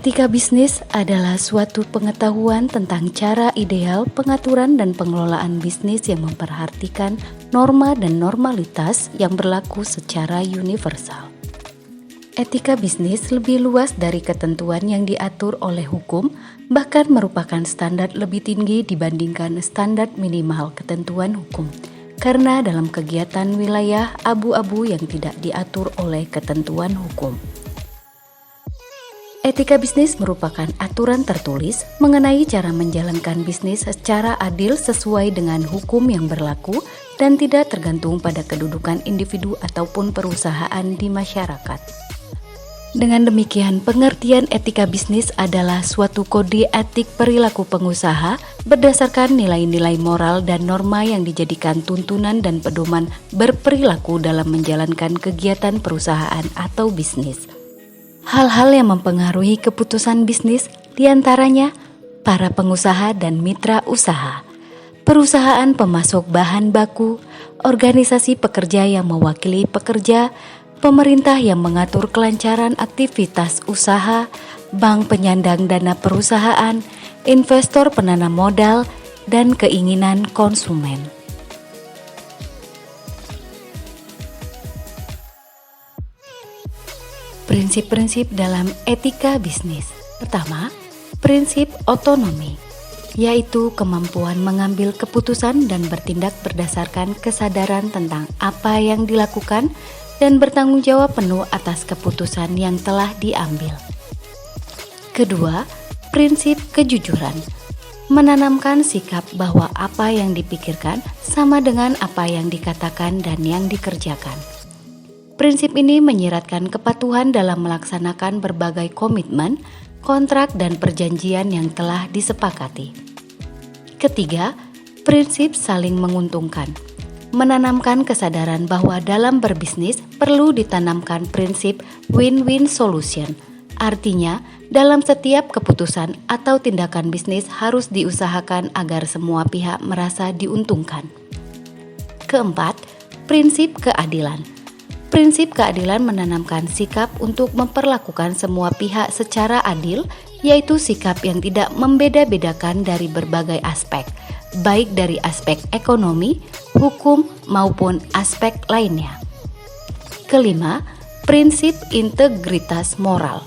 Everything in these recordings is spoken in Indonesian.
Etika bisnis adalah suatu pengetahuan tentang cara ideal pengaturan dan pengelolaan bisnis yang memperhatikan norma dan normalitas yang berlaku secara universal. Etika bisnis lebih luas dari ketentuan yang diatur oleh hukum, bahkan merupakan standar lebih tinggi dibandingkan standar minimal ketentuan hukum, karena dalam kegiatan wilayah abu-abu yang tidak diatur oleh ketentuan hukum. Etika bisnis merupakan aturan tertulis mengenai cara menjalankan bisnis secara adil sesuai dengan hukum yang berlaku dan tidak tergantung pada kedudukan individu ataupun perusahaan di masyarakat. Dengan demikian, pengertian etika bisnis adalah suatu kode etik perilaku pengusaha berdasarkan nilai-nilai moral dan norma yang dijadikan tuntunan dan pedoman berperilaku dalam menjalankan kegiatan perusahaan atau bisnis. Hal-hal yang mempengaruhi keputusan bisnis diantaranya para pengusaha dan mitra usaha, perusahaan pemasok bahan baku, organisasi pekerja yang mewakili pekerja, pemerintah yang mengatur kelancaran aktivitas usaha, bank penyandang dana perusahaan, investor penanam modal, dan keinginan konsumen. Prinsip-prinsip dalam etika bisnis. Pertama, prinsip otonomi, yaitu kemampuan mengambil keputusan dan bertindak berdasarkan kesadaran tentang apa yang dilakukan dan bertanggung jawab penuh atas keputusan yang telah diambil. Kedua, prinsip kejujuran, menanamkan sikap bahwa apa yang dipikirkan sama dengan apa yang dikatakan dan yang dikerjakan. Prinsip ini menyiratkan kepatuhan dalam melaksanakan berbagai komitmen, kontrak, dan perjanjian yang telah disepakati. Ketiga, prinsip saling menguntungkan, menanamkan kesadaran bahwa dalam berbisnis perlu ditanamkan prinsip win-win solution. Artinya, dalam setiap keputusan atau tindakan bisnis harus diusahakan agar semua pihak merasa diuntungkan. Keempat, prinsip keadilan. Prinsip keadilan menanamkan sikap untuk memperlakukan semua pihak secara adil, yaitu sikap yang tidak membeda-bedakan dari berbagai aspek, baik dari aspek ekonomi, hukum, maupun aspek lainnya. Kelima, prinsip integritas moral.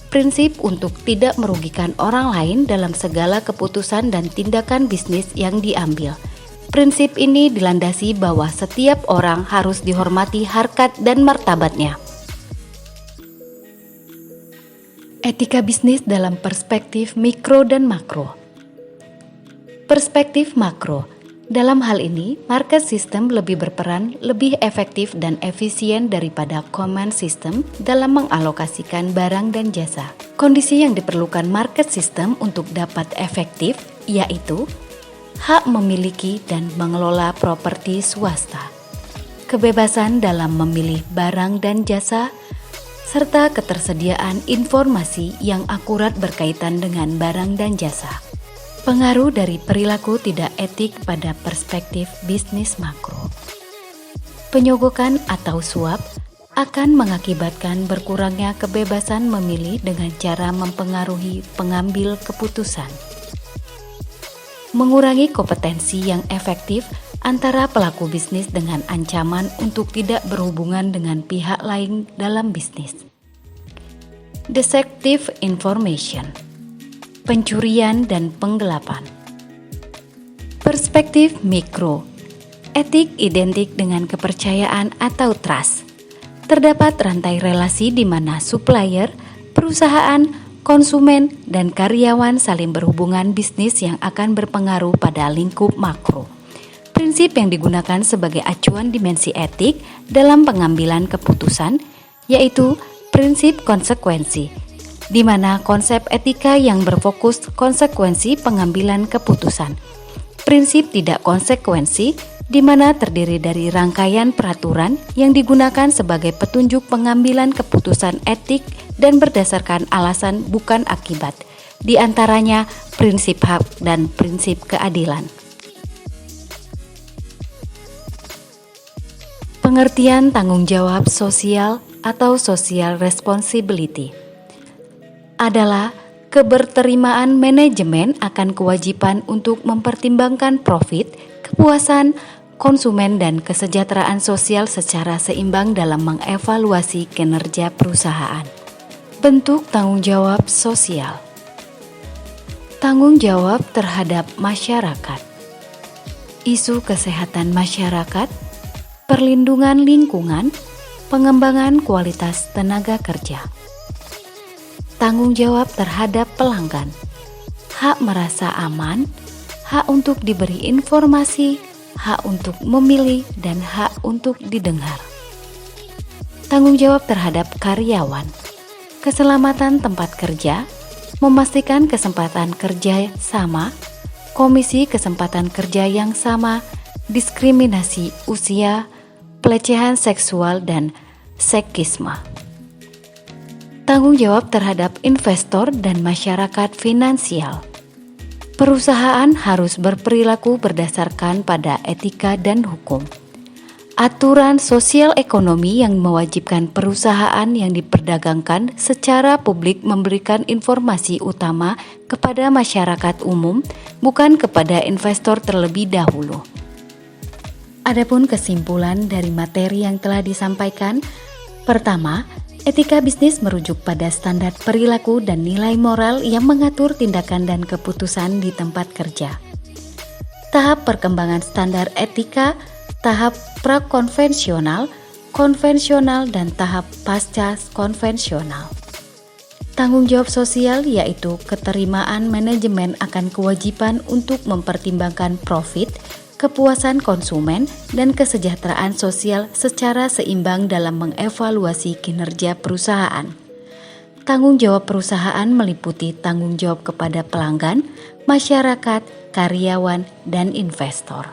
Prinsip untuk tidak merugikan orang lain dalam segala keputusan dan tindakan bisnis yang diambil. Prinsip ini dilandasi bahwa setiap orang harus dihormati harkat dan martabatnya. Etika bisnis dalam perspektif mikro dan makro. Perspektif makro. Dalam hal ini, market system lebih berperan lebih efektif dan efisien daripada command system dalam mengalokasikan barang dan jasa. Kondisi yang diperlukan market system untuk dapat efektif yaitu hak memiliki dan mengelola properti swasta, kebebasan dalam memilih barang dan jasa, serta ketersediaan informasi yang akurat berkaitan dengan barang dan jasa. Pengaruh dari perilaku tidak etik pada perspektif bisnis makro. Penyogokan atau suap akan mengakibatkan berkurangnya kebebasan memilih dengan cara mempengaruhi pengambil keputusan. Mengurangi kompetensi yang efektif antara pelaku bisnis dengan ancaman untuk tidak berhubungan dengan pihak lain dalam bisnis. Deceptive information, pencurian dan penggelapan. Perspektif mikro, etik identik dengan kepercayaan atau trust. Terdapat rantai relasi di mana supplier, perusahaan, konsumen, dan karyawan saling berhubungan bisnis yang akan berpengaruh pada lingkup makro. Prinsip yang digunakan sebagai acuan dimensi etik dalam pengambilan keputusan yaitu prinsip konsekuensi, di mana konsep etika yang berfokus konsekuensi pengambilan keputusan. Prinsip tidak konsekuensi, di mana terdiri dari rangkaian peraturan yang digunakan sebagai petunjuk pengambilan keputusan etik dan berdasarkan alasan bukan akibat, di antaranya prinsip hak dan prinsip keadilan. Pengertian tanggung jawab sosial atau social responsibility. adalah keberterimaan manajemen akan kewajiban untuk mempertimbangkan profit, kepuasan konsumen dan kesejahteraan sosial secara seimbang dalam mengevaluasi kinerja perusahaan. Bentuk tanggung jawab sosial. Tanggung jawab terhadap masyarakat. Isu kesehatan masyarakat, perlindungan lingkungan, pengembangan kualitas tenaga kerja. Tanggung jawab terhadap pelanggan, hak merasa aman, hak untuk diberi informasi, hak untuk memilih, dan hak untuk didengar. Tanggung jawab terhadap karyawan, keselamatan tempat kerja, memastikan kesempatan kerja sama, komisi kesempatan kerja yang sama, diskriminasi usia, pelecehan seksual, dan seksisme. Tanggung jawab terhadap investor dan masyarakat finansial. Perusahaan harus berperilaku berdasarkan pada etika dan hukum. Aturan sosial ekonomi yang mewajibkan perusahaan yang diperdagangkan secara publik memberikan informasi utama kepada masyarakat umum, bukan kepada investor terlebih dahulu. Adapun kesimpulan dari materi yang telah disampaikan, pertama, etika bisnis merujuk pada standar perilaku dan nilai moral yang mengatur tindakan dan keputusan di tempat kerja. Tahap perkembangan standar etika, tahap prakonvensional, konvensional, dan tahap pasca konvensional. Tanggung jawab sosial yaitu keterimaan manajemen akan kewajiban untuk mempertimbangkan profit, kepuasan konsumen, dan kesejahteraan sosial secara seimbang dalam mengevaluasi kinerja perusahaan. Tanggung jawab perusahaan meliputi tanggung jawab kepada pelanggan, masyarakat, karyawan, dan investor.